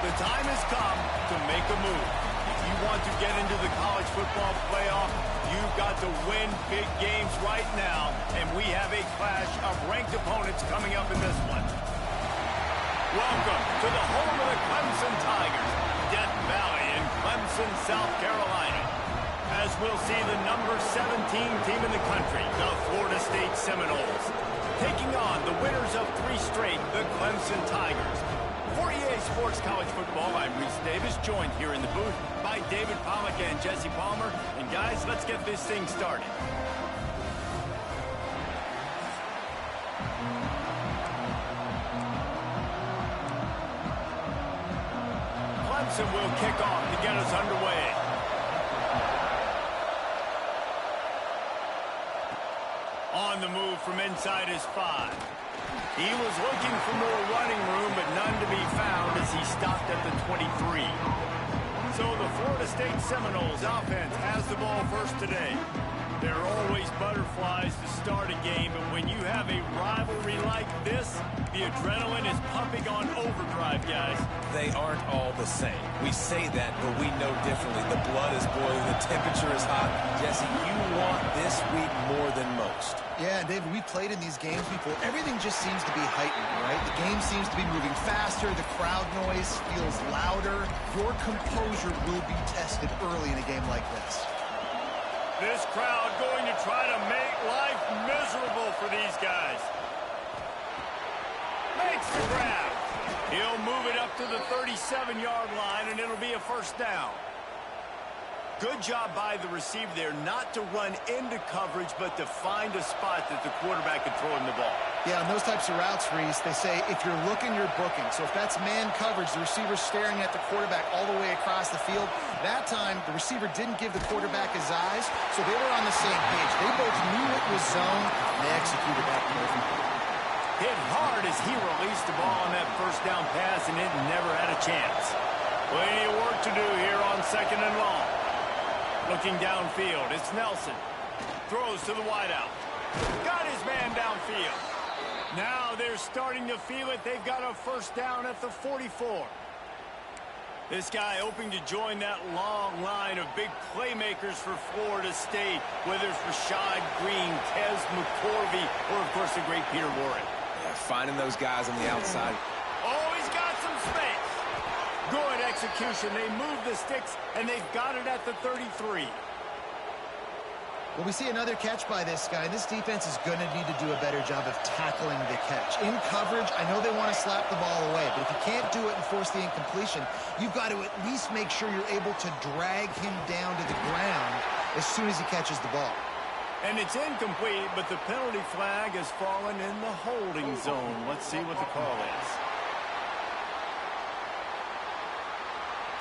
The time has come to make a move. If you want to get into the college football playoff, you've got to win big games right now, and we have a clash of ranked opponents coming up in this one. Welcome to the home of the Clemson Tigers, Death Valley in Clemson, South Carolina. As we'll see the number 17 team in the country, the Florida State Seminoles, taking on the winners of 3 straight, the Clemson Tigers. For EA Sports College Football, I'm Reese Davis, joined here in the booth by David Pollack and Jesse Palmer. And guys, let's get this thing started. Clemson will kick off to get us underway. On the move from inside his 5. He was looking for more running room, but none to be found as he stopped at the 23. So the Florida State Seminoles offense has the ball first today. There are always butterflies to start a game, but when you have a rivalry like this, the adrenaline is pumping on overdrive, guys. They aren't all the same. We say that, but we know differently. The blood is boiling, the temperature is hot. Jesse, you want this week more than most. Yeah, David, we played in these games before. Everything just seems to be heightened, right? The game seems to be moving faster. The crowd noise feels louder. Your composure will be tested early in a game like this. This crowd going to try to make life miserable for these guys. Makes the grab. He'll move it up to the 37-yard line, and it'll be a first down. Good job by the receiver there not to run into coverage, but to find a spot that the quarterback can throw him the ball. Yeah, on those types of routes, Reese, they say if you're looking, you're booking. So if that's man coverage, the receiver's staring at the quarterback all the way across the field. That time, the receiver didn't give the quarterback his eyes, so they were on the same page. They both knew it was zone, and they executed that perfectly. Hit hard as he released the ball on that first down pass, and it never had a chance. Plenty of work to do here on 2nd and long. Looking downfield, it's Nelson. Throws to the wideout. Got his man downfield. Now they're starting to feel it. They've got a first down at the 44. This guy hoping to join that long line of big playmakers for Florida State, whether it's Rashad Green, Tez McCorvey, or, of course, the great Peter Warren. Yeah, finding those guys on the outside. Oh, he's got some space. Good execution. They move the sticks, and they've got it at the 33. Well, we see another catch by this guy. This defense is going to need to do a better job of tackling the catch. In coverage, I know they want to slap the ball away, but if you can't do it and force the incompletion, you've got to at least make sure you're able to drag him down to the ground as soon as he catches the ball. And it's incomplete, but the penalty flag has fallen in the holding zone. Let's see what the call is.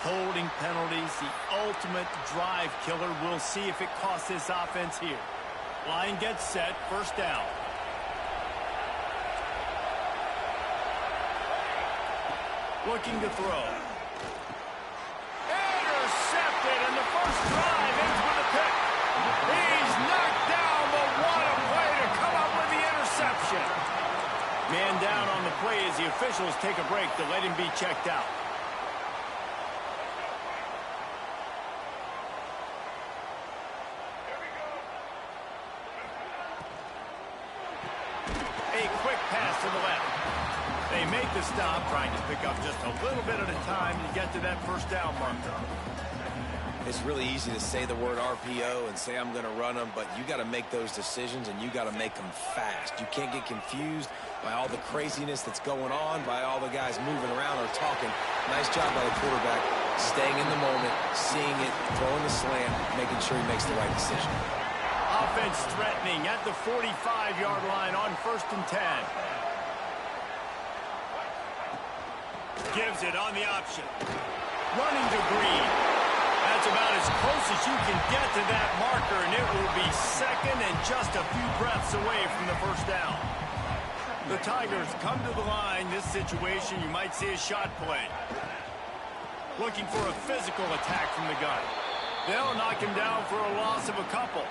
Holding penalties, the ultimate drive killer. We'll see if it costs this offense here. Line gets set, first down. Looking to throw. Intercepted, and the first drive ends with a pick. He's knocked down, but what a play to come up with the interception. Man down on the play as the officials take a break to let him be checked out. To the left. They make the stop, trying to pick up just a little bit at a time to get to that first down marker. It's really easy to say the word RPO and say I'm going to run them, but you got to make those decisions and you got to make them fast. You can't get confused by all the craziness that's going on, by all the guys moving around or talking. Nice job by the quarterback, staying in the moment, seeing it, throwing the slant, making sure he makes the right decision. Offense threatening at the 45-yard line on 1st and 10. Gives it on the option. Running to Green. That's about as close as you can get to that marker, and it will be 2nd and just a few breaths away from the first down. The Tigers come to the line. This situation, you might see a shot play. Looking for a physical attack from the gun. They'll knock him down for a loss of a couple.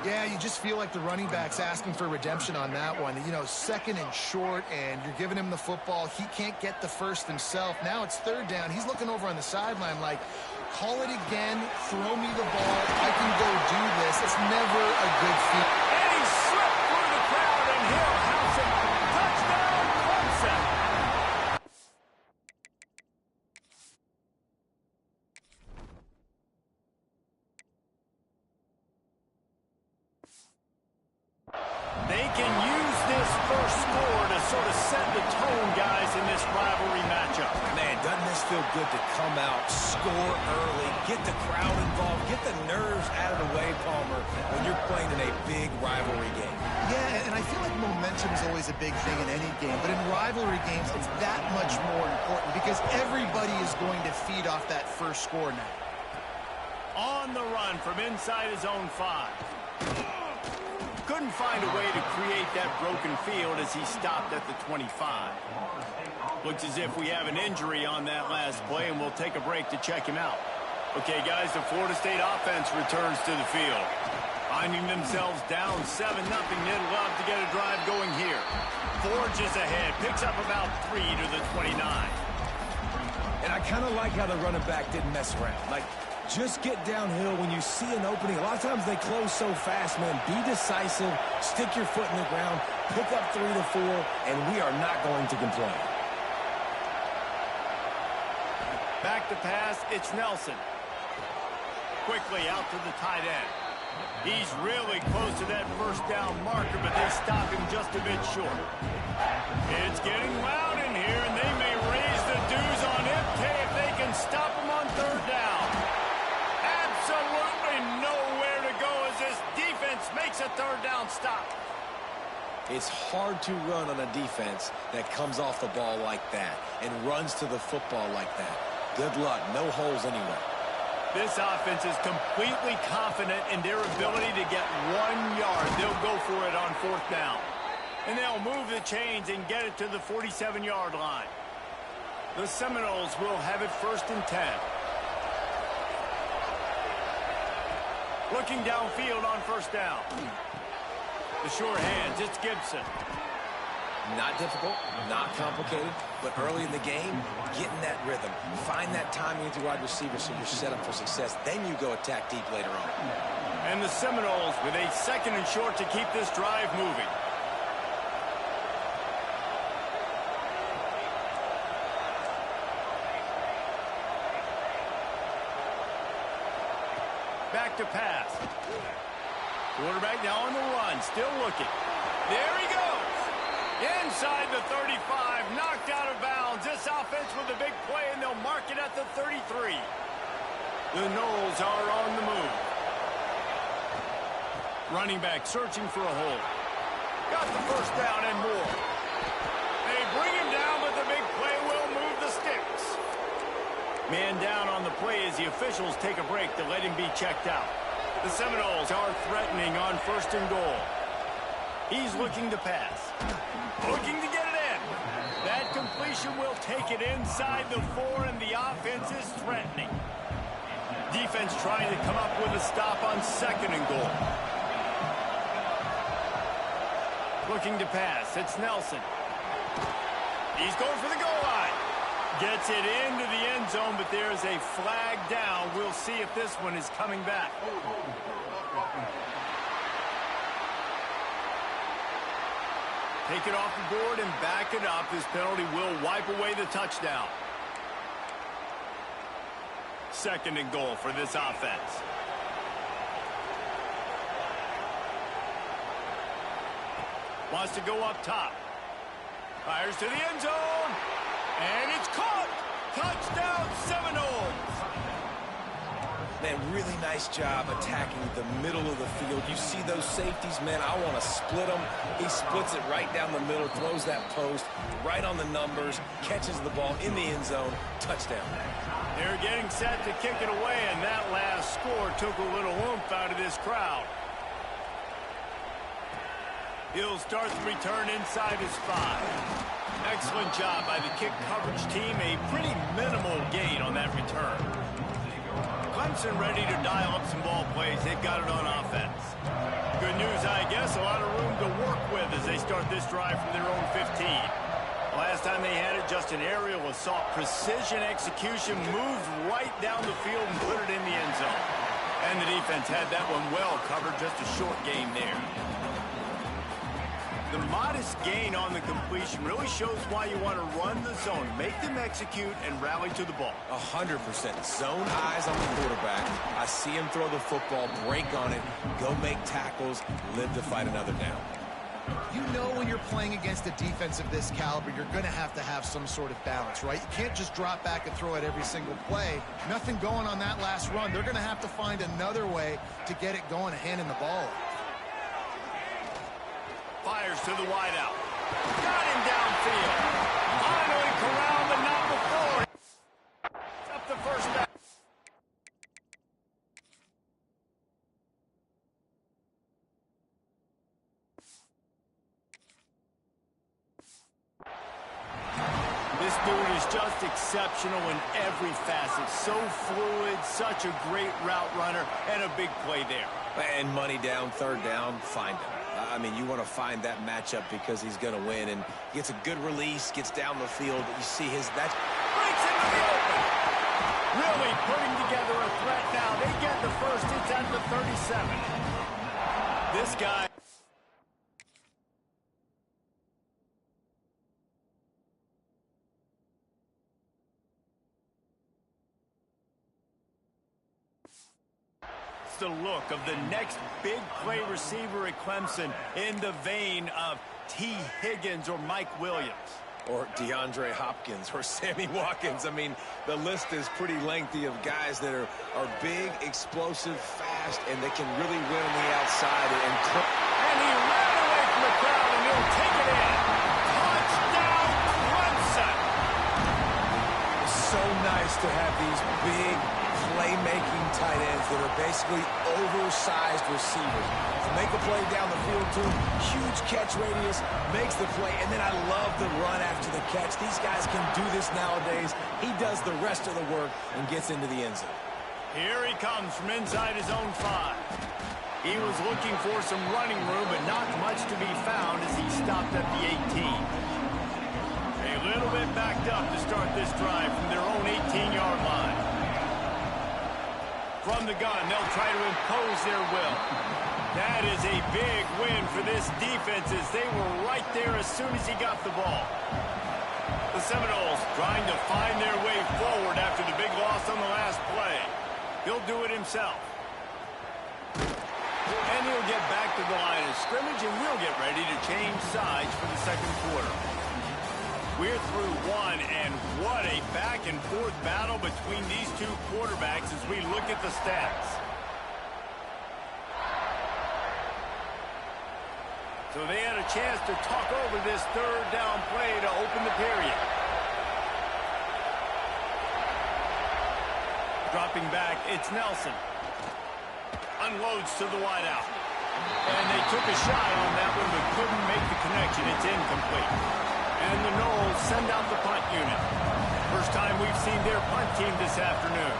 Yeah, you just feel like the running back's asking for redemption on that one. You know, second and short, and you're giving him the football. He can't get the first himself. Now it's third down. He's looking over on the sideline like, call it again, throw me the ball, I can go do this. It's never a good feat. And he slipped through the crowd, and he'll house him. Touchdown, Clemson. They can use this first score to sort of set the tone, guys, in this rivalry matchup. Man, doesn't this feel good to come out, score early, get the crowd involved, get the nerves out of the way, Palmer, when you're playing in a big rivalry game. Yeah, and I feel like momentum is always a big thing in any game, but in rivalry games, it's that much more important because everybody is going to feed off that first score now. On the run from inside his own 5. Couldn't find a way to create that broken field as he stopped at the 25. Looks as if we have an injury on that last play, and we'll take a break to check him out. Okay, guys, the Florida State offense returns to the field. Finding themselves down 7-0, they'd love to get a drive going here. Forges ahead, picks up about 3 to the 29. And I kind of like how the running back didn't mess around. Like, just get downhill when you see an opening. A lot of times they close so fast, man. Be decisive, stick your foot in the ground, pick up 3 to 4, and we are not going to complain. Back to pass, it's Nelson. Quickly out to the tight end. He's really close to that first down marker, but they stop him just a bit short. It's getting loud in here, and they may raise the dues on MK if they can stop him on third down. Absolutely nowhere to go as this defense makes a third down stop. It's hard to run on a defense that comes off the ball like that and runs to the football like that. Good luck. No holes anywhere. This offense is completely confident in their ability to get 1 yard. They'll go for it on fourth down. And they'll move the chains and get it to the 47-yard line. The Seminoles will have it first and 10. Looking downfield on first down. The sure hands, it's Gibson. Not difficult, not complicated, but early in the game, get in that rhythm. Find that timing with your wide receiver so you're set up for success. Then you go attack deep later on. And the Seminoles with a second and short to keep this drive moving. Back to pass. Quarterback now on the run, still looking. There he goes. Inside the 35, knocked out of bounds. This offense with a big play, and they'll mark it at the 33. The Noles are on the move. Running back searching for a hole. Got the first down and more. They bring him down, but the big play will move the sticks. Man down on the play as the officials take a break to let him be checked out. The Seminoles are threatening on first and goal. He's looking to pass. Looking to get it in. That completion will take it inside the 4, and the offense is threatening. Defense trying to come up with a stop on second and goal. Looking to pass. It's Nelson. He's going for the goal line. Gets it into the end zone, but there's a flag down. We'll see if this one is coming back. Take it off the board and back it up. This penalty will wipe away the touchdown. Second and goal for this offense. Wants to go up top. Fires to the end zone. And it's caught. Touchdown, Seminoles. Man, really nice job attacking the middle of the field. You see those safeties, man, I want to split them. He splits it right down the middle, throws that post right on the numbers, catches the ball in the end zone. Touchdown. They're getting set to kick it away, and that last score took a little oomph out of this crowd. He'll start the return inside his 5. Excellent job by the kick coverage team. A pretty minimal gain on that return. Clemson ready to dial up some ball plays. They've got it on offense. work with as they start this drive from their own 15. Last time they had it, just an aerial assault. Precision execution, moved right down the field and put it in the end zone. And the defense had that one well covered, just a short gain there. The modest gain on the completion really shows why you want to run the zone, make them execute, and rally to the ball. 100%. Zone eyes on the quarterback. I see him throw the football, break on it, go make tackles, live to fight another down. You know when you're playing against a defense of this caliber, you're going to have some sort of balance, right? You can't just drop back and throw it every single play. Nothing going on that last run. They're going to have to find another way to get it going, handing the ball off. Fires to the wideout. Got him downfield. Finally corralled, but not before. Up the first down. This dude is just exceptional in every facet. So fluid, such a great route runner, and a big play there. And money down, third down, find him. I mean, you want to find that matchup because he's going to win, and gets a good release, gets down the field. You see that breaks into the open. Really putting together a threat now. They get the first. It's at the 37. This guy. The look of the next big play receiver at Clemson in the vein of T. Higgins or Mike Williams. Or DeAndre Hopkins or Sammy Watkins. I mean, the list is pretty lengthy of guys that are big, explosive, fast, and they can really win on the outside. And he ran away from the crowd, and he'll take it in. Touchdown, Clemson! It's so nice to have these big, playmaking tight ends that are basically oversized receivers. To make a play down the field to him, huge catch radius, makes the play, and then I love the run after the catch. These guys can do this nowadays. He does the rest of the work and gets into the end zone. Here he comes from inside his own 5. He was looking for some running room, but not much to be found as he stopped at the 18. A little bit backed up to start this drive from their own 18-yard line. From the gun, they'll try to impose their will. That is a big win for this defense as they were right there as soon as he got the ball. The Seminoles trying to find their way forward after the big loss on the last play. He'll do it himself. And he'll get back to the line of scrimmage, and we'll get ready to change sides for the second quarter. We're through one, and what a back-and-forth battle between these two quarterbacks as we look at the stats. So they had a chance to talk over this third down play to open the period. Dropping back, it's Nelson. Unloads to the wideout. And they took a shot on that one, but couldn't make the connection. It's incomplete. And the Noles send out the punt unit. First time we've seen their punt team this afternoon.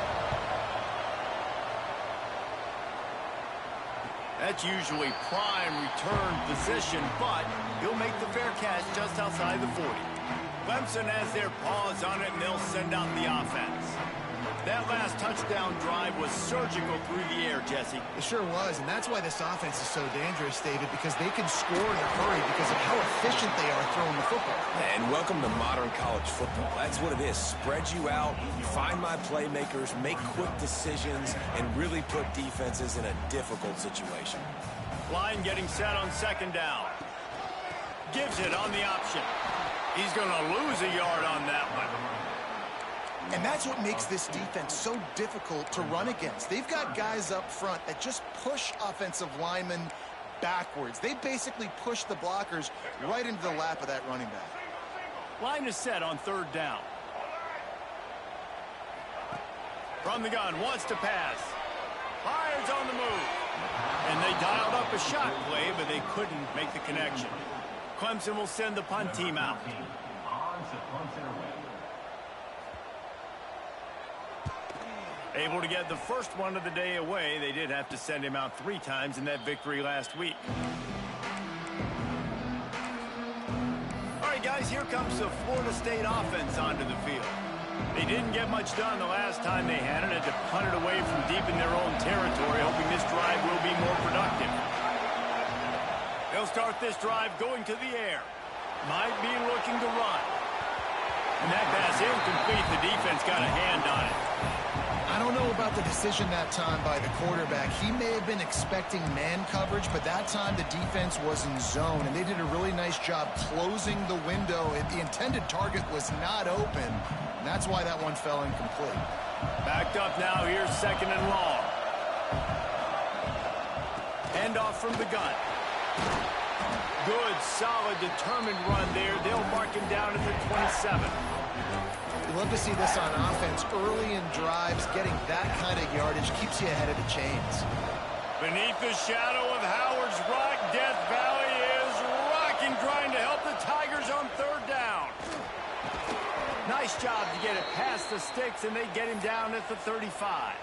That's usually prime return position, but he'll make the fair catch just outside the 40. Clemson has their paws on it, and they'll send out the offense. That last touchdown drive was surgical through the air, Jesse. It sure was, and that's why this offense is so dangerous, David, because they can score in a hurry because of how efficient they are throwing the football. And welcome to modern college football. That's what it is. Spread you out, find my playmakers, make quick decisions, and really put defenses in a difficult situation. Line getting set on second down. Gives it on the option. He's going to lose a yard on that one. And that's what makes this defense so difficult to run against. They've got guys up front that just push offensive linemen backwards. They basically push the blockers right into the lap of that running back. Line is set on third down. From the gun, wants to pass. Fires on the move. And they dialed up a shot play, but they couldn't make the connection. Clemson will send the punt team out. Able to get the first one of the day away. They did have to send him out 3 times in that victory last week. here comes the Florida State offense onto the field. They didn't get much done the last time they had it. Had to punt it away from deep in their own territory, hoping this drive will be more productive. They'll start this drive going to the air. Might be looking to run. And that pass incomplete. The defense got a hand on it. I don't know about the decision that time by the quarterback. He may have been expecting man coverage, but that time the defense was in zone, and they did a really nice job closing the window. The intended target was not open, and that's why that one fell incomplete. Backed up now. Here's second and long. Handoff from the gun. Good, solid, determined run there. They'll mark him down at the 27. You love to see this on offense early in drives. Getting that kind of yardage keeps you ahead of the chains. Beneath the shadow of Howard's Rock, Death Valley is rocking, trying to help the Tigers on third down. Nice job to get it past the sticks, and they get him down at the 35.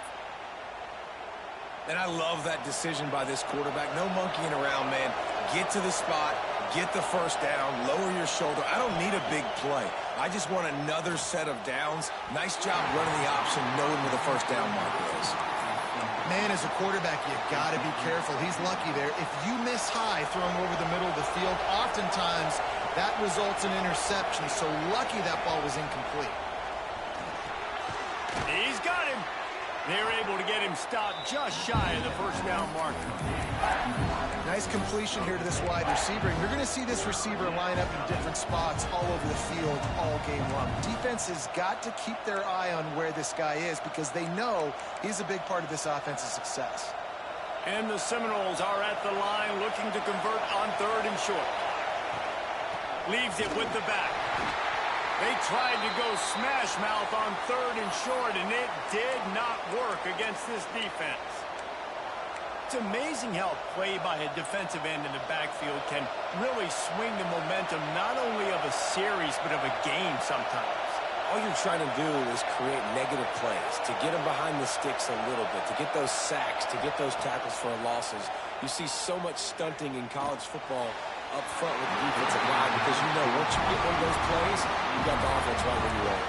And I love that decision by this quarterback. No monkeying around, man. Get to the spot, get the first down, lower your shoulder. I don't need a big play. I just want another set of downs. Nice job running the option, knowing where the first down marker is. Man, as a quarterback, you got to be careful. He's lucky there. If you miss high throwing over the middle of the field, oftentimes that results in interception. So lucky that ball was incomplete. He's got him. They're able to get him stopped just shy of the first down marker. Nice completion here to this wide receiver. And you're going to see this receiver line up in different spots all over the field all game long. Defense has got to keep their eye on where this guy is because they know he's a big part of this offense's success. And the Seminoles are at the line looking to convert on third and short. Leaves it with the back. They tried to go smash mouth on third and short, and it did not work against this defense. It's amazing how play by a defensive end in the backfield can really swing the momentum not only of a series but of a game sometimes. All you're trying to do is create negative plays, to get them behind the sticks a little bit, to get those sacks, to get those tackles for losses. You see so much stunting in college football up front with the defensive line because you know once you get one of those plays, you got the offense right where you want it.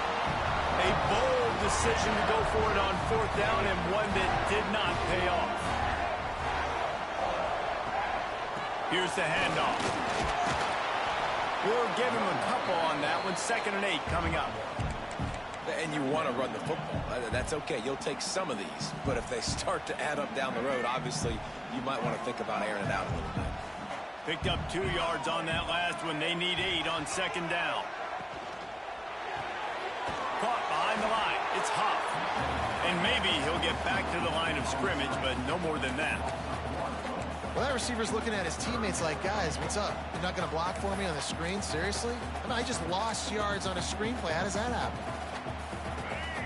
A bold decision to go for it on fourth down and one that did not pay off. Here's the handoff. We'll give him a couple on that one. 2nd and 8 coming up. And you want to run the football. That's okay. You'll take some of these. But if they start to add up down the road, obviously you might want to think about airing it out a little bit. Picked up 2 yards on that last one. They need 8 on 2nd down. Caught behind the line. It's Huff. And maybe he'll get back to the line of scrimmage, but no more than that. Well, that receiver's looking at his teammates like, guys, what's up? You're not going to block for me on the screen? Seriously? I mean, I just lost yards on a screenplay. How does that happen?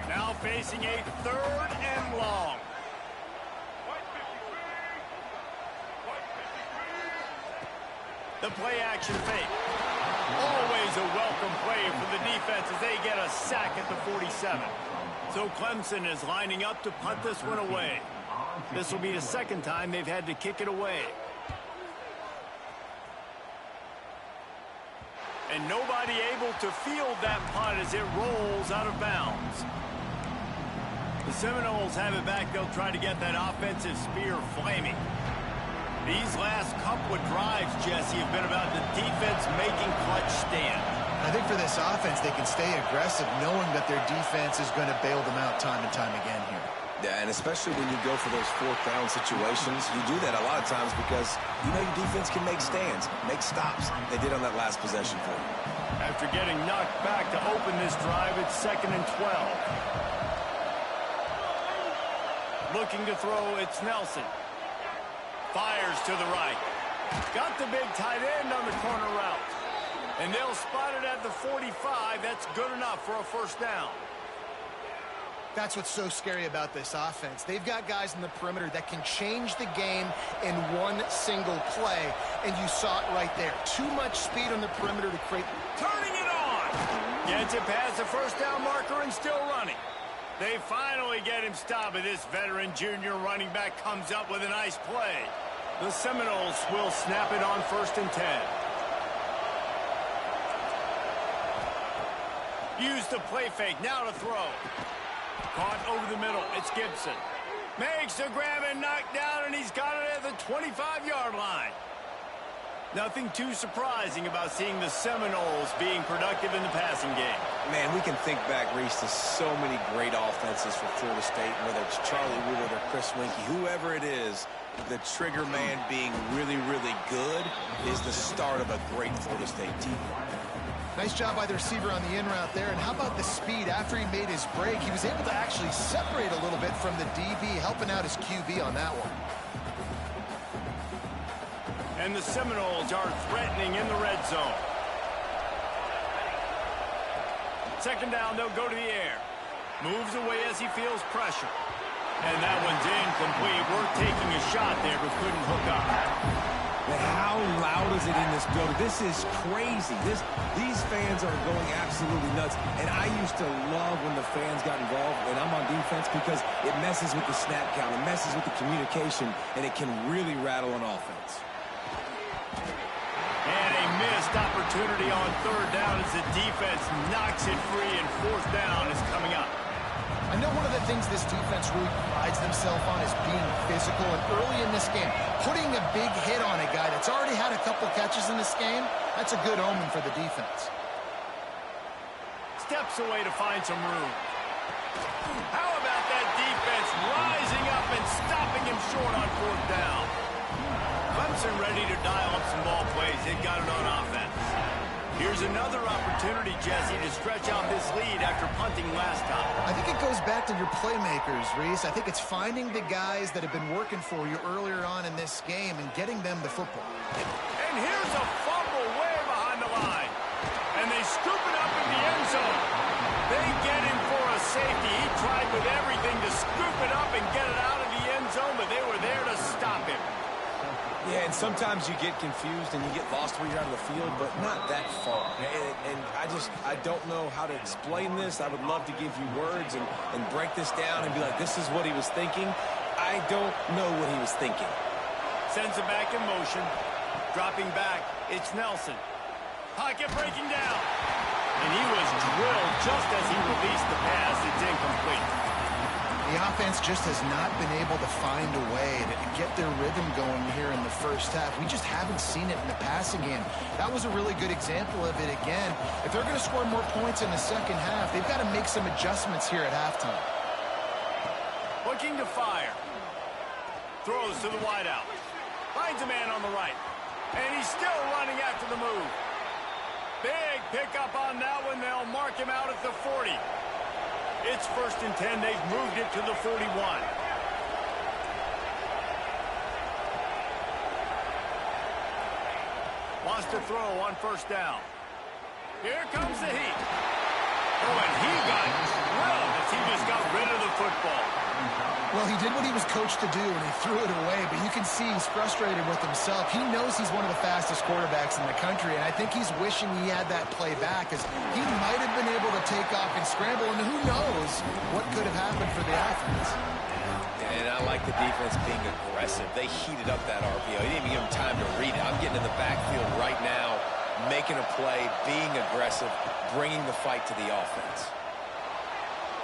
Now facing a 3rd and long. The play action fake. Always a welcome play for the defense as they get a sack at the 47. So Clemson is lining up to punt this one away. This will be the 2nd time they've had to kick it away. And nobody able to field that punt as it rolls out of bounds. The Seminoles have it back. They'll try to get that offensive spear flaming. These last couple of drives, Jesse, have been about the defense making clutch stand. I think for this offense, they can stay aggressive knowing that their defense is going to bail them out time and time again here. Yeah, and especially when you go for those 4th down situations, you do that a lot of times because you know your defense can make stands, make stops. They did on that last possession for you. After getting knocked back to open this drive, it's 2nd and 12. Looking to throw, it's Nelson. Fires to the right. Got the big tight end on the corner route. And they'll spot it at the 45. That's good enough for a 1st down. That's what's so scary about this offense. They've got guys in the perimeter that can change the game in one single play, and you saw it right there. Too much speed on the perimeter to create... Turning it on! Gets it past the 1st down marker and still running. They finally get him stopped, but this veteran junior running back comes up with a nice play. The Seminoles will snap it on 1st and 10. Use the play fake. Now to throw. Caught over the middle. It's Gibson. Makes the grab and knock down, and he's got it at the 25-yard line. Nothing too surprising about seeing the Seminoles being productive in the passing game. Man, we can think back, Reese, to so many great offenses for Florida State, whether it's Charlie Wood or Chris Winkie, whoever it is, the trigger man being really, really good is the start of a great Florida State team. Nice job by the receiver on the in route there. And how about the speed? After he made his break, he was able to actually separate a little bit from the DB, helping out his QB on that one. And the Seminoles are threatening in the red zone. Second down, they'll go to the air. Moves away as he feels pressure. And that one's incomplete. We're taking a shot there, but couldn't hook up. But how loud is it in this building? This is crazy. These fans are going absolutely nuts. And I used to love when the fans got involved when I'm on defense because it messes with the snap count. It messes with the communication, and it can really rattle an offense. And a missed opportunity on third down as the defense knocks it free, and fourth down is coming up. I know one of the things this defense really prides themselves on is being physical, and early in this game, putting a big hit on a guy that's already had a couple catches in this game, that's a good omen for the defense. Steps away to find some room. How about that defense rising up and stopping him short on fourth down? Clemson ready to dial up some ball plays. They got it on offense. Here's another opportunity, Jesse, to stretch out this lead after punting last time. I think it goes back to your playmakers, Reese. I think it's finding the guys that have been working for you earlier on in this game and getting them the football. And here's a fumble way behind the line. And they scoop it up in the end zone. They get him for a safety. He tried with everything to scoop it up and get it out of the end zone, but they were there to stop him. Yeah, and sometimes you get confused and you get lost when you're out of the field, but not that far. And I don't know how to explain this. I would love to give you words and break this down and be like, this is what he was thinking. I don't know what he was thinking. Sends it back in motion. Dropping back, it's Nelson. Pocket breaking down. And he was drilled just as he released the pass. It's incomplete. The offense just has not been able to find a way to get their rhythm going here in the first half. We just haven't seen it in the passing game. That was a really good example of it again. If they're going to score more points in the second half, they've got to make some adjustments here at halftime. Looking to fire. Throws to the wideout. Finds a man on the right. And he's still running after the move. Big pickup on that one. They'll mark him out at the 40. It's 1st and 10. They've moved it to the 41. Wants to throw on first down. Here comes the heat. Oh, and he got drilled as he just got rid of the football. Well, he did what he was coached to do, and he threw it away, but you can see he's frustrated with himself. He knows he's one of the fastest quarterbacks in the country, and I think he's wishing he had that play back, as he might have been able to take off and scramble, and who knows what could have happened for the offense. And I like the defense being aggressive. They heated up that RPO. He didn't even give him time to read it. I'm getting in the backfield right now, making a play, being aggressive, bringing the fight to the offense.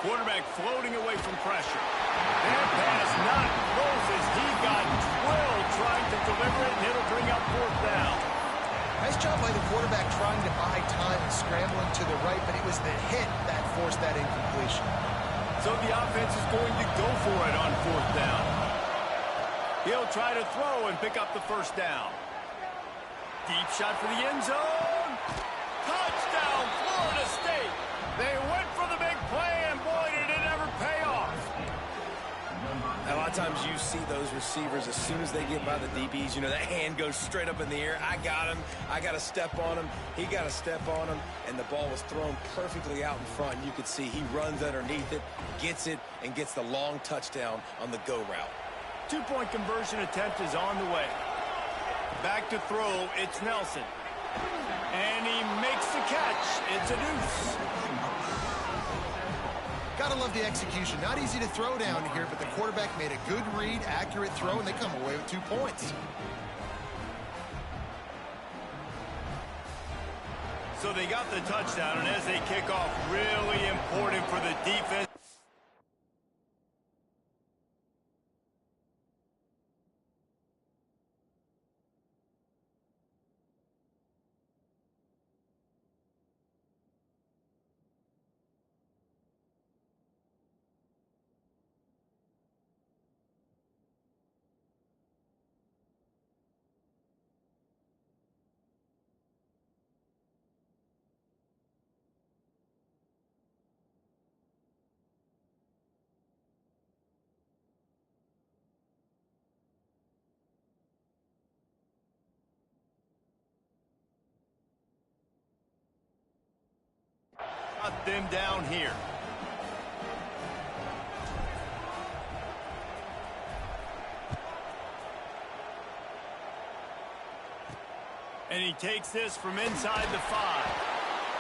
Quarterback floating away from pressure. That pass not close as he got drilled trying to deliver it, and it'll bring up fourth down. Nice job by the quarterback trying to buy time and scrambling to the right, but it was the hit that forced that incompletion. So the offense is going to go for it on fourth down. He'll try to throw and pick up the first down. Deep shot for the end zone. Touchdown, Florida State. They went for the big play, and boy, did it ever pay off. A lot of times you see those receivers, as soon as they get by the DBs, you know, that hand goes straight up in the air. I got him. I got to step on him. He got to step on him. And the ball was thrown perfectly out in front. You could see he runs underneath it, gets it, and gets the long touchdown on the go route. Two-point conversion attempt is on the way. Back to throw, it's Nelson. And he makes the catch. It's a deuce. Gotta love the execution. Not easy to throw down here, but the quarterback made a good read, accurate throw, and they come away with 2 points. So they got the touchdown, and as they kick off, really important for the defense. Got them down here. And he takes this from inside the 5.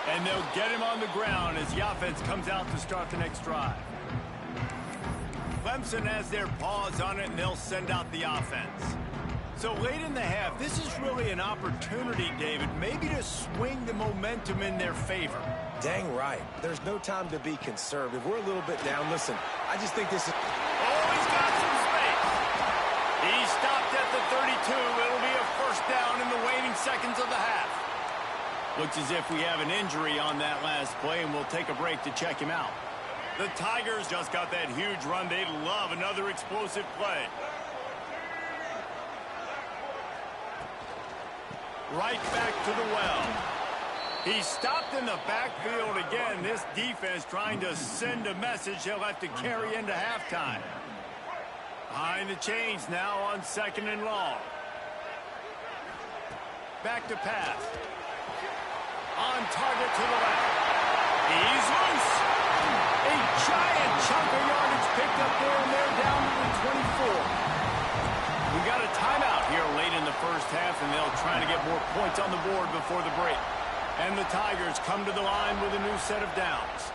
And they'll get him on the ground as the offense comes out to start the next drive. Clemson has their paws on it, and they'll send out the offense. So late in the half, this is really an opportunity, David, maybe to swing the momentum in their favor. Dang right. There's no time to be conservative. We're a little bit down. Listen, I just think this is... Oh, he's got some space. He stopped at the 32. It'll be a first down in the waning seconds of the half. Looks as if we have an injury on that last play, and we'll take a break to check him out. The Tigers just got that huge run. They'd love another explosive play. Right back to the well. He stopped in the backfield again. This defense trying to send a message he'll have to carry into halftime. Behind the chains now on 2nd and long. Back to pass. On target to the left. He's loose. A giant chunk of yardage picked up there, and they're down to the 24. We got a timeout here late in the first half, and they'll try to get more points on the board before the break. And the Tigers come to the line with a new set of downs.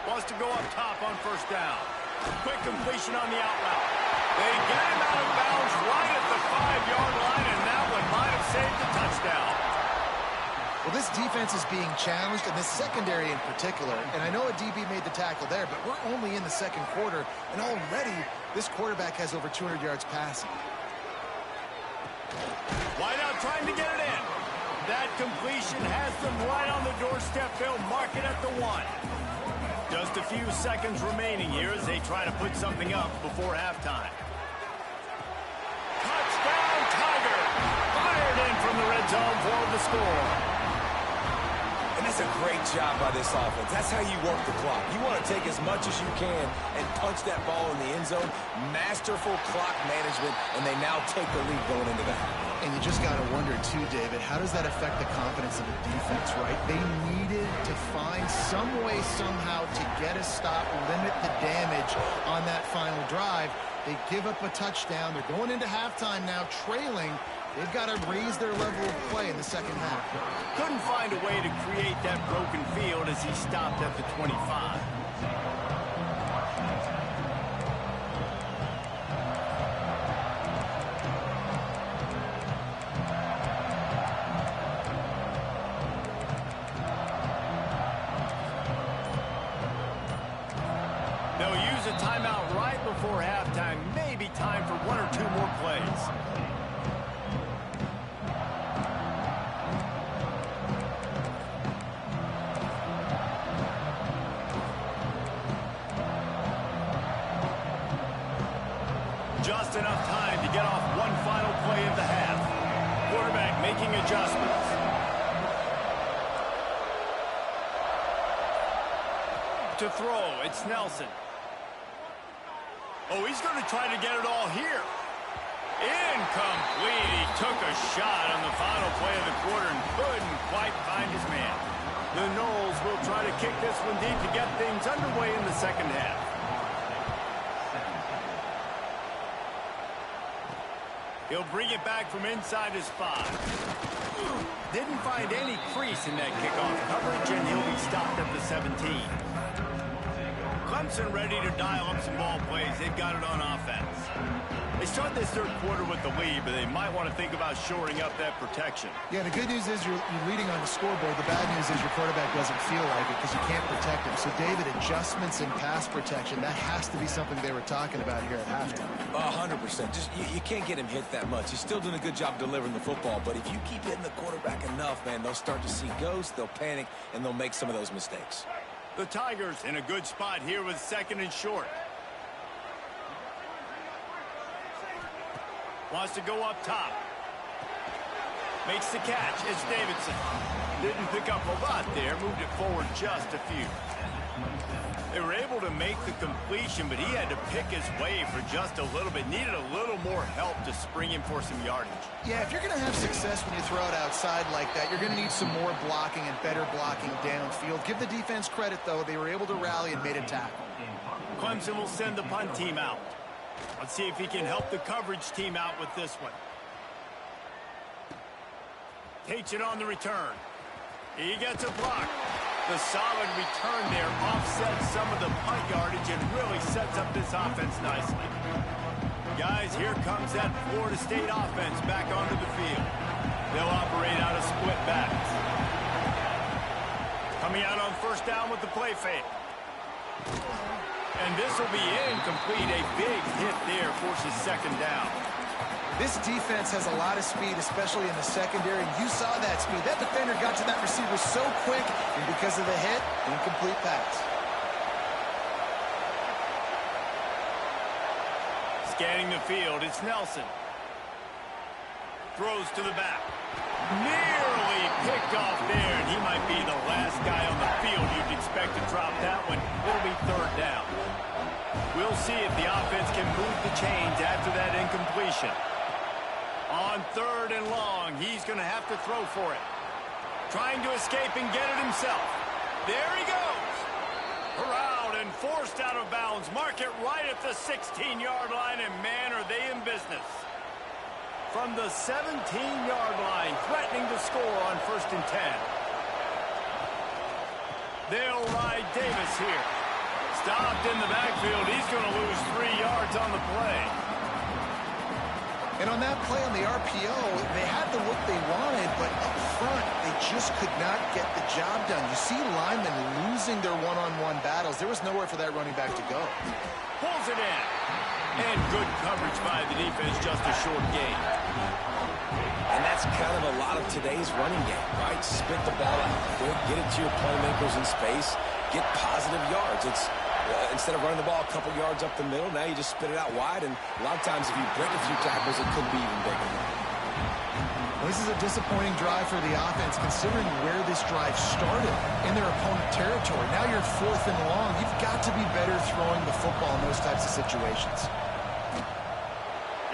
Wants to go up top on first down. Quick completion on the out route. They get him out of bounds right at the 5-yard line, and that one might have saved the touchdown. Well, this defense is being challenged, and this secondary in particular. And I know a DB made the tackle there, but we're only in the second quarter, and already this quarterback has over 200 yards passing. Wideout trying to get it in. That completion has them right on the doorstep. They'll mark it at the 1. Just a few seconds remaining here as they try to put something up before halftime. Touchdown, Tiger! Fired in from the red zone for the score. And that's a great job by this offense. That's how you work the clock. You want to take as much as you can and punch that ball in the end zone. Masterful clock management, and they now take the lead going into the half. And you just got to wonder, too, David, how does that affect the confidence of the defense, right? They needed to find some way, somehow, to get a stop, limit the damage on that final drive. They give up a touchdown. They're going into halftime now, trailing. They've got to raise their level of play in the second half. Couldn't find a way to create that broken field as he stopped at the 25. They'll use a timeout right before halftime. Maybe time for 1 or 2 more plays. Just enough time to get off one final play of the half. Quarterback making adjustments. To throw, it's Nelson. Oh, he's going to try to get it all here. Incomplete. He took a shot on the final play of the quarter and couldn't quite find his man. The Noles will try to kick this one deep to get things underway in the second half. He'll bring it back from inside his 5. Didn't find any crease in that kickoff coverage, and he'll be stopped at the 17. Clemson ready to dial up some ball plays. They've got it on offense. They start this third quarter with the lead, but they might want to think about shoring up that protection. Yeah, the good news is you're leading on the scoreboard. The bad news is your quarterback doesn't feel like it because you can't protect him. So, David, adjustments in pass protection, that has to be something they were talking about here at halftime. 100%. Just you can't get him hit that much. He's still doing a good job delivering the football, but if you keep hitting the quarterback enough, man, they'll start to see ghosts, they'll panic, and they'll make some of those mistakes. The Tigers in a good spot here with 2nd and short. Wants to go up top. Makes the catch. It's Davidson. Didn't pick up a lot there. Moved it forward just a few. They were able to make the completion, but he had to pick his way for just a little bit. Needed a little more help to spring him for some yardage. Yeah, if you're going to have success when you throw it outside like that, you're going to need some more blocking and better blocking downfield. Give the defense credit, though. They were able to rally and made a tackle. Clemson will send the punt team out. Let's see if he can help the coverage team out with this one. Takes it on the return. He gets a block. The solid return there offsets some of the punt yardage and really sets up this offense nicely. Guys, here comes that Florida State offense back onto the field. They'll operate out of split backs. Coming out on first down with the play fake. And this will be incomplete. A big hit there forces 2nd down. This defense has a lot of speed, especially in the secondary. You saw that speed. That defender got to that receiver so quick, and because of the hit, incomplete pass. Scanning the field, it's Nelson. Throws to the back. Nearly picked off there, and he might be the last guy on the field you'd expect to drop that one. It'll be 3rd down. We'll see if the offense can move the chains after that incompletion. On 3rd and long, he's going to have to throw for it. Trying to escape and get it himself. There he goes. Around and forced out of bounds. Mark it right at the 16-yard line, and man, are they in business. From the 17-yard line, threatening to score on 1st and 10. They'll ride Davis here. Stopped in the backfield. He's going to lose 3 yards on the play. And on that play on the RPO, they had the look they wanted, but up front, they just could not get the job done. You see linemen losing their one-on-one battles. There was nowhere for that running back to go. Pulls it in. And good coverage by the defense, just a short gain. And that's kind of a lot of today's running game, right? Spit the ball out quick, get it to your playmakers in space, get positive yards. It's instead of running the ball a couple yards up the middle, now you just spit it out wide, and a lot of times if you break a few tackles, it could be even bigger. Well, this is a disappointing drive for the offense, considering where this drive started in their opponent territory. Now you're 4th and long. You've got to be better throwing the football in those types of situations.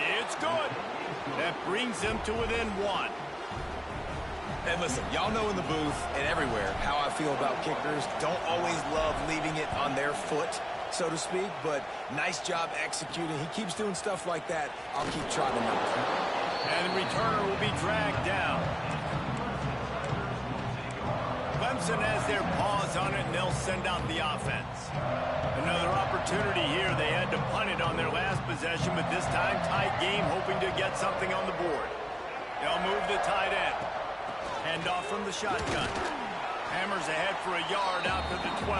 It's good. That brings them to within 1. And listen, y'all know in the booth and everywhere how I feel about kickers. Don't always love leaving it on their foot, so to speak, but nice job executing. He keeps doing stuff like that. I'll keep trotting him out. And the returner will be dragged down. Clemson has their paws on it, and they'll send out the offense. Another opportunity here. They had to punt it on their last possession, but this time tight game, hoping to get something on the board. They'll move the tight end. Hand off from the shotgun. Hammers ahead for a yard out to the 12.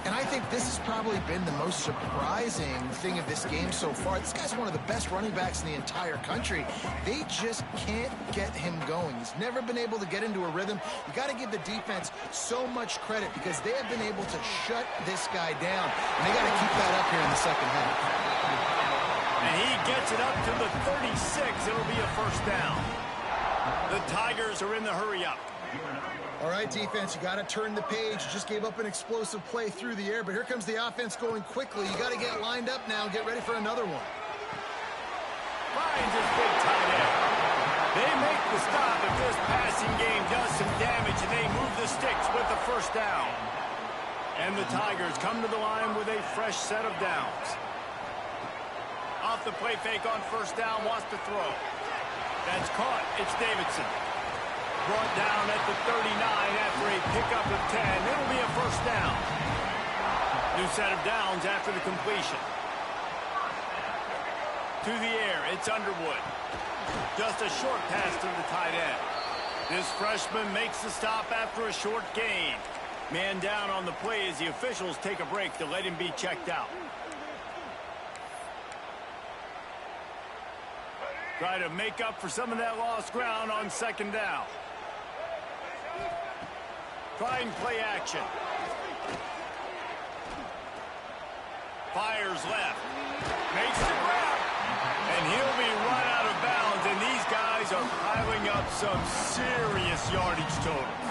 And I think this has probably been the most surprising thing of this game so far. This guy's one of the best running backs in the entire country. They just can't get him going. He's never been able to get into a rhythm. You got to give the defense so much credit because they have been able to shut this guy down. And they got to keep that up here in the 2nd half. And he gets it up to the 36. It'll be a 1st down. The Tigers are in the hurry-up. All right, defense, you got to turn the page. You just gave up an explosive play through the air, but here comes the offense going quickly. You got to get lined up now. Get ready for another one. Finds his big tight end. They make the stop if this passing game does some damage, and they move the sticks with the 1st down. And the Tigers come to the line with a fresh set of downs. Off the play fake on 1st down, wants to throw. That's caught. It's Davidson. Brought down at the 39 after a pickup of 10. It'll be a 1st down. New set of downs after the completion. To the air, it's Underwood. Just a short pass to the tight end. This freshman makes the stop after a short gain. Man down on the play as the officials take a break to let him be checked out. Try to make up for some of that lost ground on second down. Trying play action. Fires left. Makes the grab. And he'll be run out of bounds, and these guys are piling up some serious yardage totals.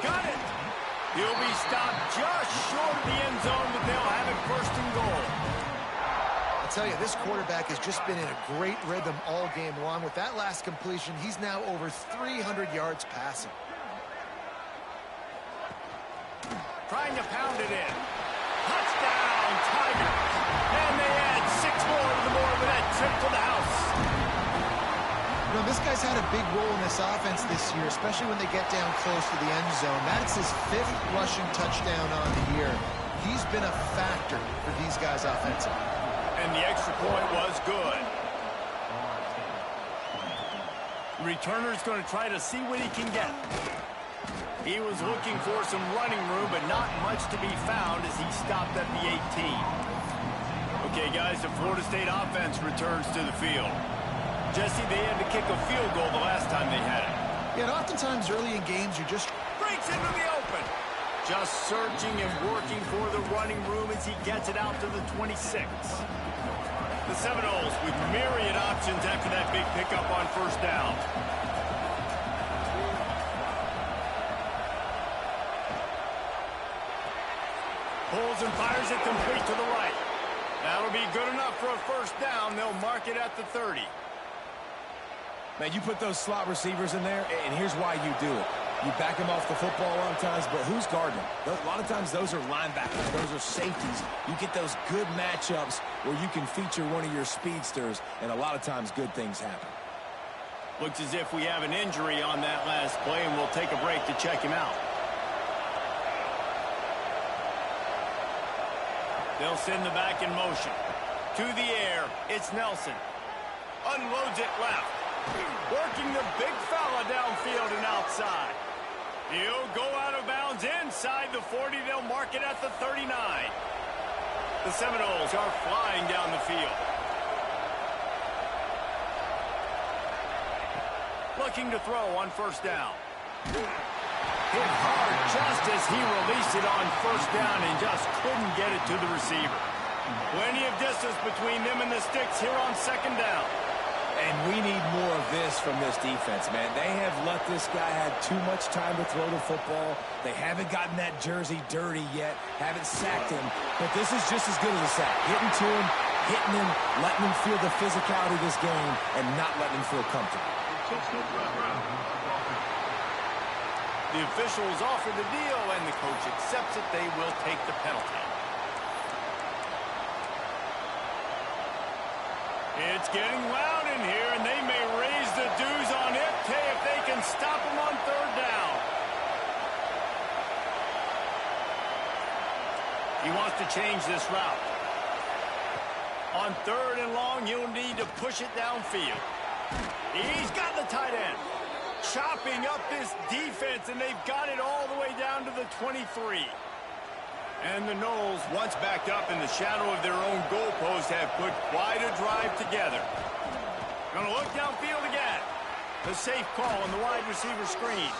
Got it. He'll be stopped just short of the end zone, but they'll have it first and goal. I'll tell you, this quarterback has just been in a great rhythm all game long. With that last completion, he's now over 300 yards passing. Trying to pound it in. Touchdown, Tigers. And they add 6 more to the board with that trip to the house. You know, this guy's had a big role in this offense this year, especially when they get down close to the end zone. That's his 5th rushing touchdown on the year. He's been a factor for these guys offensively. And the extra point was good. The returner's going to try to see what he can get. He was looking for some running room, but not much to be found as he stopped at the 18. Okay, guys, the Florida State offense returns to the field. Jesse, they had to kick a field goal the last time they had it. Yeah, and oftentimes early in games, you're just... Breaks into the open. Just searching and working for the running room as he gets it out to the 26. The Seminoles with myriad options after that big pickup on first down. Pulls and fires it complete to the right. That'll be good enough for a first down. They'll mark it at the 30. Man, you put those slot receivers in there, and here's why you do it. You back them off the football a lot of times, but who's guarding them? A lot of times those are linebackers. Those are safeties. You get those good matchups where you can feature one of your speedsters, and a lot of times good things happen. Looks as if we have an injury on that last play, and we'll take a break to check him out. They'll send the back in motion. To the air, it's Nelson. Unloads it left. Working the big fella downfield and outside. He'll go out of bounds inside the 40. They'll mark it at the 39. The Seminoles are flying down the field. Looking to throw on first down. Hit hard just as he released it on first down and just couldn't get it to the receiver. Plenty of distance between them and the sticks here on second down. And we need more of this from this defense, man. They have let this guy have too much time to throw the football. They haven't gotten that jersey dirty yet, haven't sacked him. But this is just as good as a sack. Getting to him, hitting him, letting him feel the physicality of this game, and not letting him feel comfortable. The officials offer the deal, and the coach accepts it. They will take the penalty. It's getting loud in here, and they may raise the dues on it if they can stop him on third down. He wants to change this route. On third and long, he'll need to push it downfield. He's got the tight end. Chopping up this defense, and they've got it all the way down to the 23. And the Noles, once backed up in the shadow of their own goalpost, have put quite a drive together. Going to look downfield again. The safe call on the wide receiver screen.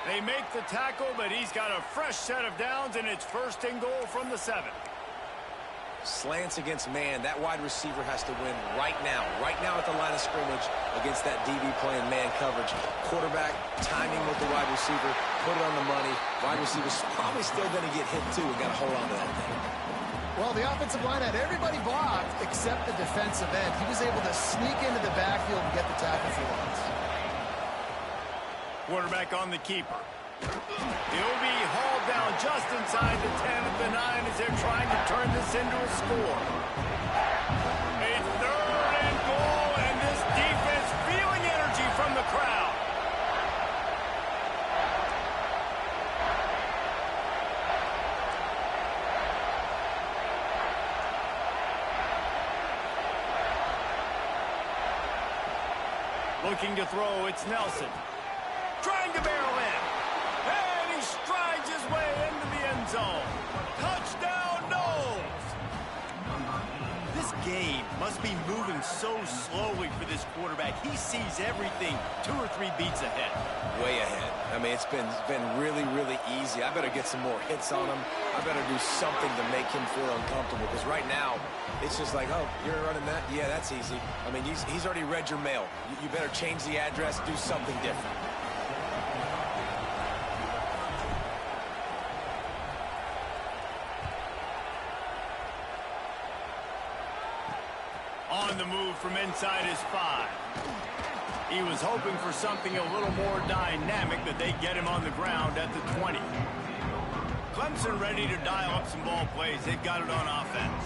They make the tackle, but he's got a fresh set of downs, and it's first and goal from the 7. Slants against man. That wide receiver has to win right now at the line of scrimmage against that DB playing man coverage. Quarterback timing with the wide receiver, put it on the money. Wide receiver's probably still going to get hit too. We got to hold on to that thing. Well, the offensive line had everybody blocked except the defensive end. He was able to sneak into the backfield and get the tackle for loss. Quarterback on the keeper. He'll be hauled down just inside the 10 at the 9 as they're trying to turn this into a score. A third and goal, and this defense feeling energy Looking to throw, it's Nelson. Trying to barrel in. And he strides his way into the end zone. Touchdown, Knowles! This game must be moving so slowly for this quarterback. He sees everything 2 or 3 beats ahead. Way ahead. I mean, it's been really, really easy. I better get some more hits on him. I better do something to make him feel uncomfortable, because right now, it's just like, oh, you're running that? Yeah, that's easy. I mean, he's already read your mail. You better change the address, do something different. On the move from inside his 5. He was hoping for something a little more dynamic, but they get him on the ground at the 20. Clemson ready to dial up some ball plays. They've got it on offense.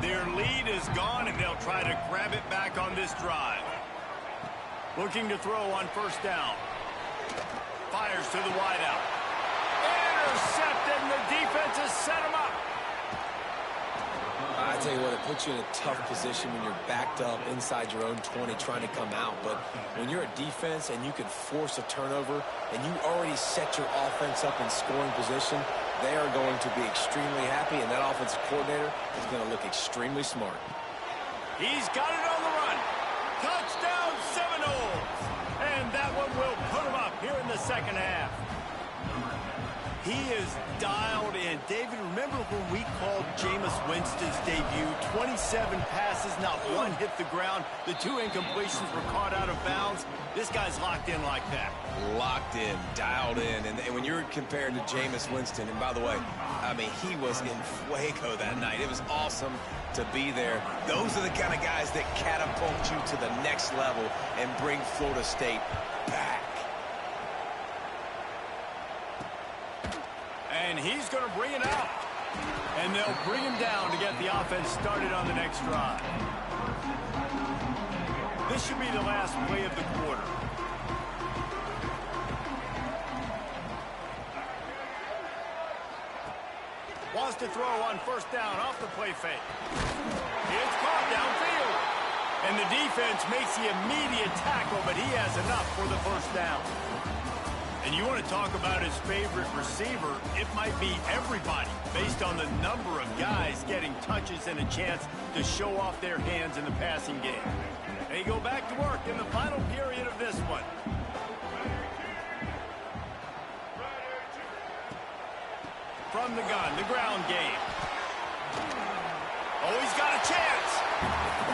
Their lead is gone, and they'll try to grab it back on this drive. Looking to throw on first down. Fires to the wideout. Intercepted, and the defense has set him up. I tell you what, it puts you in a tough position when you're backed up inside your own 20 trying to come out. But when you're a defense and you can force a turnover and you already set your offense up in scoring position, they are going to be extremely happy, and that offensive coordinator is going to look extremely smart. He's got it on the run. Touchdown, Seminoles. And that one will put him up here in the second half. He is dialed in. David, remember when we called Jameis Winston's debut? 27 passes, not one hit the ground. The 2 incompletions were caught out of bounds. This guy's locked in like that. Locked in, dialed in. And when you're compared to Jameis Winston, and by the way, I mean, he was in fuego that night. It was awesome to be there. Those are the kind of guys that catapult you to the next level and bring Florida State back. And he's going to bring it out. And they'll bring him down to get the offense started on the next drive. This should be the last play of the quarter. Wants to throw on first down off the play fake. It's caught downfield. And the defense makes the immediate tackle, but he has enough for the first down. And you want to talk about his favorite receiver, it might be everybody based on the number of guys getting touches and a chance to show off their hands in the passing game. They go back to work in the final period of this one. From the gun, the ground game. Oh, he's got a chance.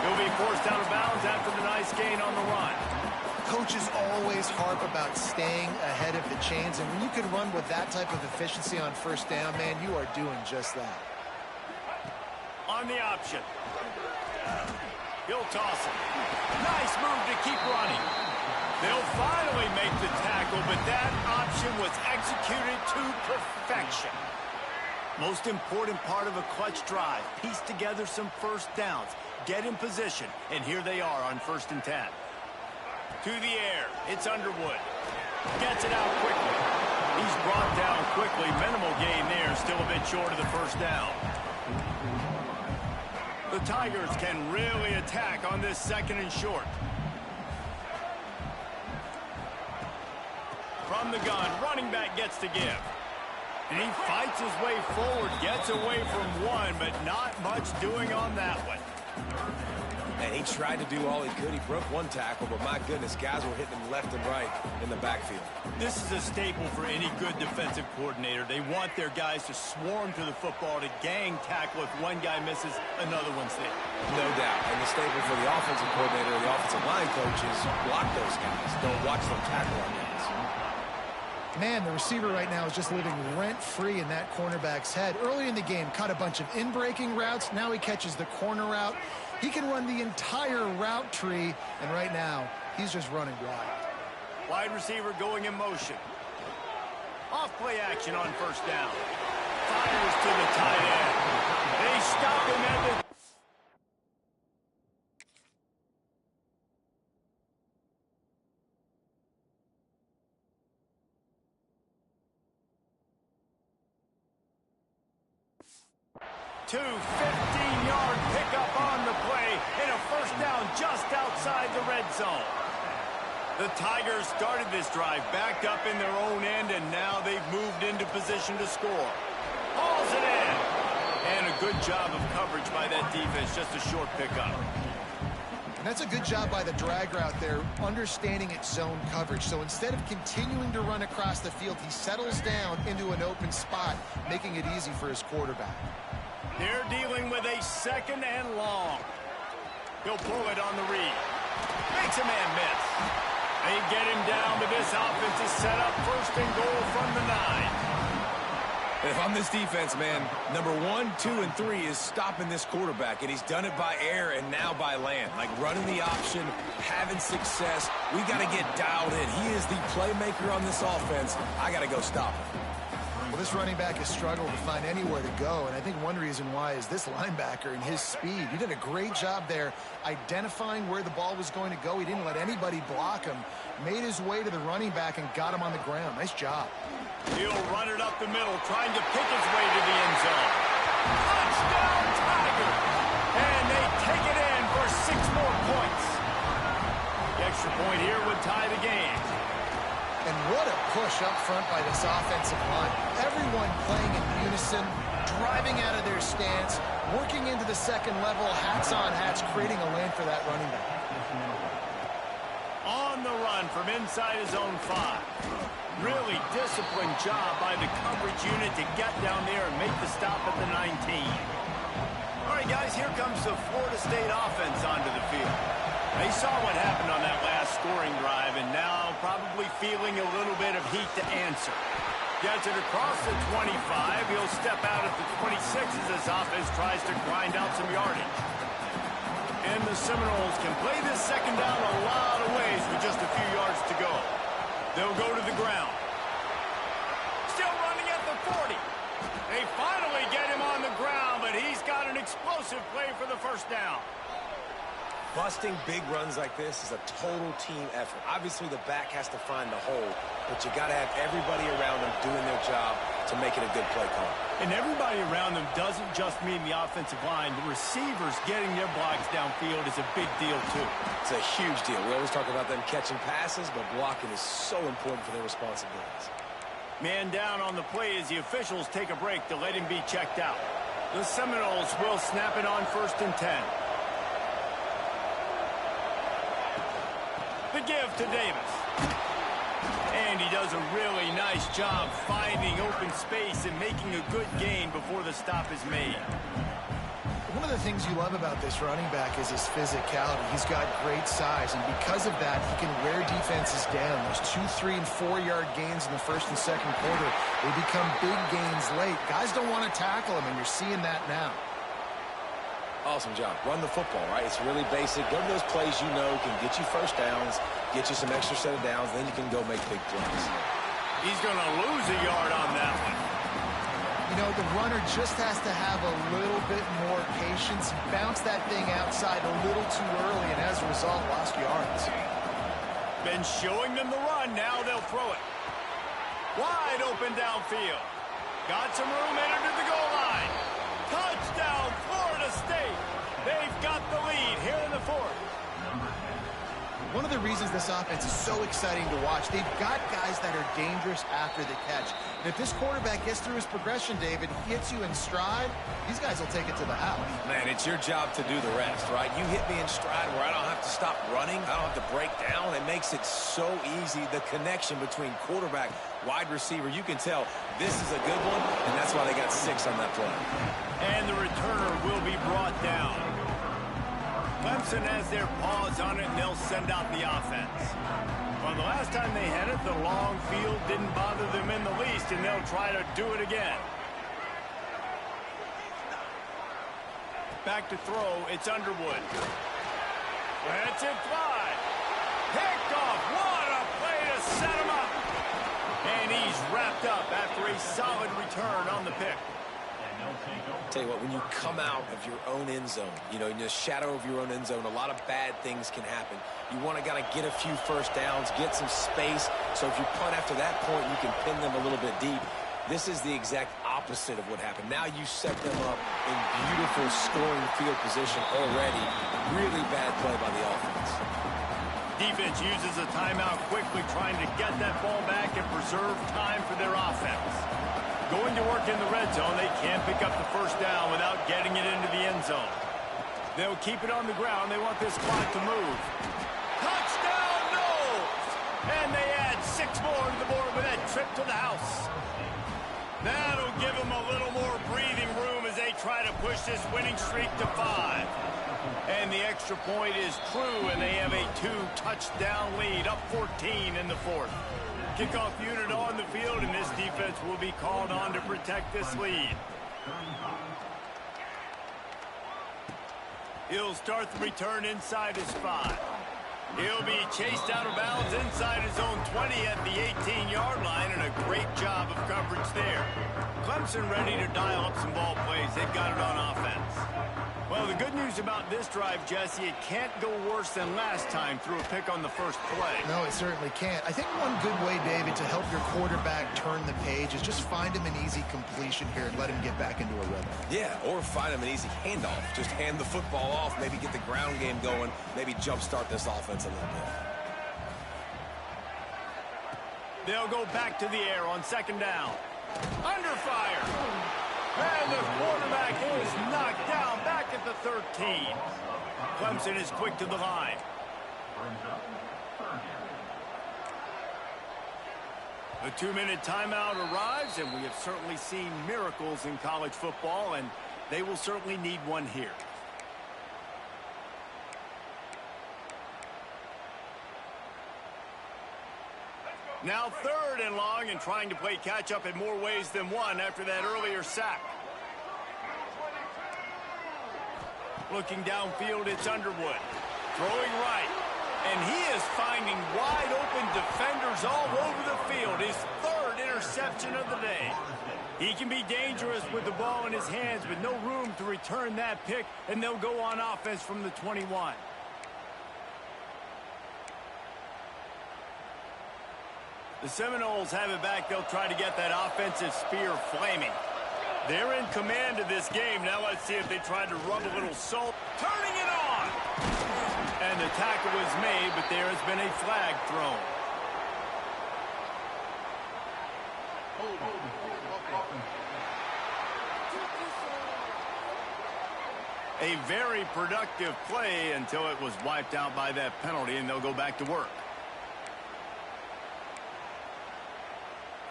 He'll be forced out of bounds after the nice gain on the run. Coaches always harp about staying ahead of the chains, and when you can run with that type of efficiency on first down, man, you are doing just that. On the option. He'll toss it. Nice move to keep running. They'll finally make the tackle, but that option was executed to perfection. Most important part of a clutch drive, piece together some first downs, get in position, and here they are on 1st and 10. To the air, it's Underwood. Gets it out quickly. He's brought down quickly. Minimal gain there, still a bit short of the first down. The Tigers can really attack on this 2nd and short. From the gun, running back gets to give. And he fights his way forward, gets away from one, but not much doing on that one. And he tried to do all he could. He broke one tackle, but my goodness, guys were hitting him left and right in the backfield. This is a staple for any good defensive coordinator. They want their guys to swarm to the football, to gang tackle. If one guy misses, another one's there. No doubt. And the staple for the offensive coordinator or the offensive line coach is block those guys. Don't watch them tackle our guys. Man, the receiver right now is just living rent-free in that cornerback's head. Early in the game, caught a bunch of in-breaking routes. Now he catches the corner route. He can run the entire route tree, and right now, he's just running wild. Wide receiver going in motion. Off play action on first down. Fires to the tight end. They stop him at the... Two 15-yard pickup on the play and a first down just outside the red zone. The Tigers started this drive backed up in their own end, and now they've moved into position to score. Hauls it in. And a good job of coverage by that defense, just a short pickup. And that's a good job by the drag route there, understanding its zone coverage. So instead of continuing to run across the field, he settles down into an open spot, making it easy for his quarterback. They're dealing with a second and long. He'll pull it on the read. Makes a man miss. They get him down, but this offense is set up first and goal from the 9. If I'm this defense, man, number 1, 2, and 3 is stopping this quarterback, and he's done it by air and now by land. Like running the option, having success. We got to get dialed in. He is the playmaker on this offense. I got to go stop him. Well, this running back has struggled to find anywhere to go, and I think one reason why is this linebacker and his speed. He did a great job there identifying where the ball was going to go. He didn't let anybody block him, made his way to the running back and got him on the ground. Nice job. He'll run it up the middle, trying to pick his way to the end zone. Touchdown, Tigers! And they take it in for 6 more points. The extra point here would tie the game. And what a push up front by this offensive line. Everyone playing in unison, driving out of their stance, working into the second level, hats on hats, creating a lane for that running back. On the run from inside his own 5. Really disciplined job by the coverage unit to get down there and make the stop at the 19. All right, guys, here comes the Florida State offense onto the field. They saw what happened on that last scoring drive, and now probably feeling a little bit of heat to answer. Gets it across the 25. He'll step out at the 26 as this offense tries to grind out some yardage. And the Seminoles can play this second down a lot of ways with just a few yards to go. They'll go to the ground. Still running at the 40. They finally get him on the ground, but he's got an explosive play for the first down. Busting big runs like this is a total team effort. Obviously, the back has to find the hole, but you got to have everybody around them doing their job to make it a good play call. And everybody around them doesn't just mean the offensive line. The receivers getting their blocks downfield is a big deal, too. It's a huge deal. We always talk about them catching passes, but blocking is so important for their responsibilities. Man down on the play as the officials take a break to let him be checked out. The Seminoles will snap it on 1st and 10. The give to Davis. And he does a really nice job finding open space and making a good gain before the stop is made. One of the things you love about this running back is his physicality. He's got great size, and because of that, he can wear defenses down. Those 2, 3, and 4-yard gains in the first and second quarter, they become big gains late. Guys don't want to tackle him, and you're seeing that now. Awesome job. Run the football, right? It's really basic. Go to those plays you know can get you first downs, get you some extra set of downs, then you can go make big plays. He's going to lose a yard on that one. You know, the runner just has to have a little bit more patience. He bounced that thing outside a little too early, and as a result, lost yards. Been showing them the run. Now they'll throw it. Wide open downfield. Got some room, entered to the goal line. Touchdown, Florida State. They've got the lead here in the 4th. One of the reasons this offense is so exciting to watch, they've got guys that are dangerous after the catch. And if this quarterback gets through his progression, David, hits you in stride, these guys will take it to the house. Man, it's your job to do the rest, right? You hit me in stride where I don't have to stop running. I don't have to break down. It makes it so easy. The connection between quarterback, wide receiver, you can tell this is a good one, and that's why they got 6 on that play. And the returner will be brought down. Clemson has their paws on it, and they'll send out the offense. Well, the last time they had it, the long field didn't bother them in the least, and they'll try to do it again. Back to throw, it's Underwood. Lets it fly. Picked off. What a play to set him up. And he's wrapped up after a solid return on the pick. Tell you what, when you come out of your own end zone, you know, in the shadow of your own end zone, a lot of bad things can happen. You want to kind of get a few first downs, get some space, so if you punt after that point, you can pin them a little bit deep. This is the exact opposite of what happened. Now you set them up in beautiful scoring field position already. Really bad play by the offense. Defense uses a timeout quickly, trying to get that ball back and preserve time for their offense. Going to work in the red zone, they can't pick up the first down without getting it into the end zone. They'll keep it on the ground. They want this clock to move. Touchdown, Knowles! And they add 6 more to the board with that trip to the house. That'll give them a little more breathing room as they try to push this winning streak to 5. And the extra point is true, and they have a 2-touchdown lead, up 14 in the 4th. Kickoff unit on the field, and this defense will be called on to protect this lead. He'll start the return inside his 5. He'll be chased out of bounds inside his own 20 at the 18-yard line, and a great job of coverage there. Clemson ready to dial up some ball plays. They've got it on offense. Well, the good news about this drive, Jesse, it can't go worse than last time through a pick on the first play. No, it certainly can't. I think one good way, David, to help your quarterback turn the page is just find him an easy completion here and let him get back into a rhythm. Yeah, or find him an easy handoff. Just hand the football off, maybe get the ground game going, maybe jumpstart this offense a little bit. They'll go back to the air on 2nd down. Under fire. And the quarterback is knocked down back at the 13. Clemson is quick to the line. A 2-minute timeout arrives, and we have certainly seen miracles in college football, and they will certainly need one here. Now 3rd and long, and trying to play catch-up in more ways than one after that earlier sack. Looking downfield, it's Underwood. Throwing right. And he is finding wide-open defenders all over the field. His 3rd interception of the day. He can be dangerous with the ball in his hands, but no room to return that pick, and they'll go on offense from the 21. The Seminoles have it back. They'll try to get that offensive spear flaming. They're in command of this game. Now let's see if they try to rub a little salt. Turning it on! And the tackle was made, but there has been a flag thrown. A very productive play until it was wiped out by that penalty, and they'll go back to work.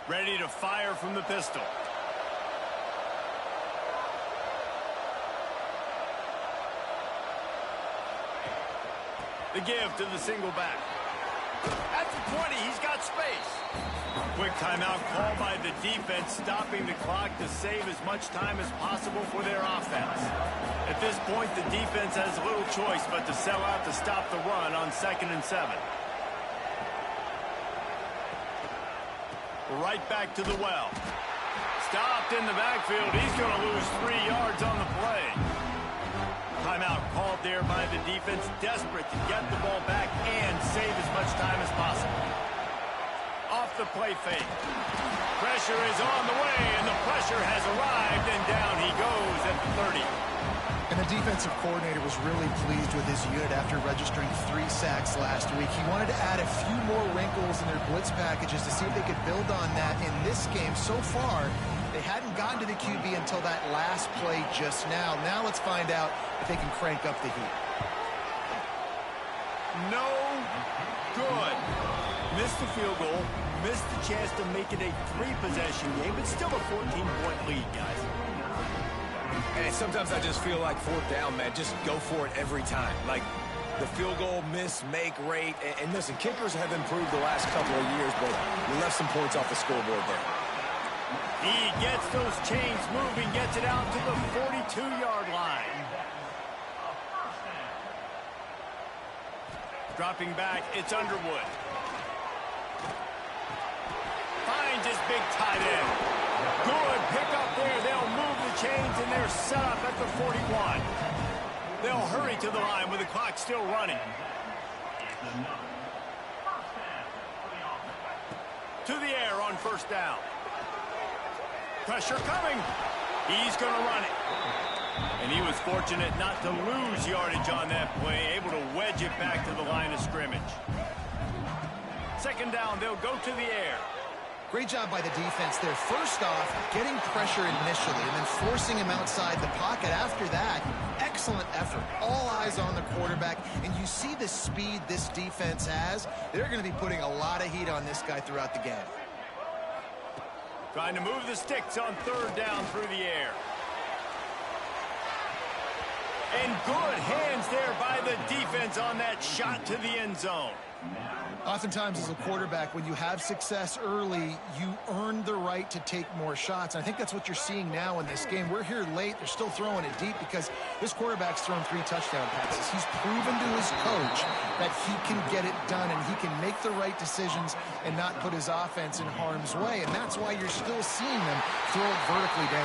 Ready to fire from the pistol. The give to the single back. At the 20, he's got space. Quick timeout call by the defense, stopping the clock to save as much time as possible for their offense. At this point, the defense has little choice but to sell out to stop the run on 2nd and 7. Right back to the well. Stopped in the backfield. He's going to lose 3 yards on the play. Timeout called there by the defense, desperate to get the ball back and save as much time as possible. Off the play fake. Pressure is on the way, and the pressure has arrived, and down he goes at the 30. And the defensive coordinator was really pleased with his unit after registering 3 sacks last week. He wanted to add a few more wrinkles in their blitz packages to see if they could build on that in this game. So far, they hadn't gotten to the QB until that last play just now. Now let's find out if they can crank up the heat. No good. Missed the field goal, missed the chance to make it a 3-possession game, but still a 14-point lead, guys. Hey, sometimes I just feel like 4th down, man. Just go for it every time. Like the field goal miss, make rate. And listen, kickers have improved the last couple of years, but we left some points off the scoreboard there. He gets those chains moving, gets it out to the 42-yard line. Dropping back, it's Underwood. Finds his big tight end. Good pickup there. They'll move the chains, and they're set up at the 41. They'll hurry to the line with the clock still running. To the air on 1st down. Pressure coming. He's going to run it. And he was fortunate not to lose yardage on that play, able to wedge it back to the line of scrimmage. Second down, they'll go to the air. Great job by the defense there. First off, getting pressure initially and then forcing him outside the pocket. After that, excellent effort. All eyes on the quarterback. And you see the speed this defense has. They're going to be putting a lot of heat on this guy throughout the game. Trying to move the sticks on third down through the air. And good hands there by the defense on that shot to the end zone. Oftentimes as a quarterback, when you have success early, you earn the right to take more shots. And I think that's what you're seeing now in this game. We're here late. They're still throwing it deep because this quarterback's thrown 3 touchdown passes. He's proven to his coach that he can get it done and he can make the right decisions and not put his offense in harm's way. And that's why you're still seeing them throw it vertically down.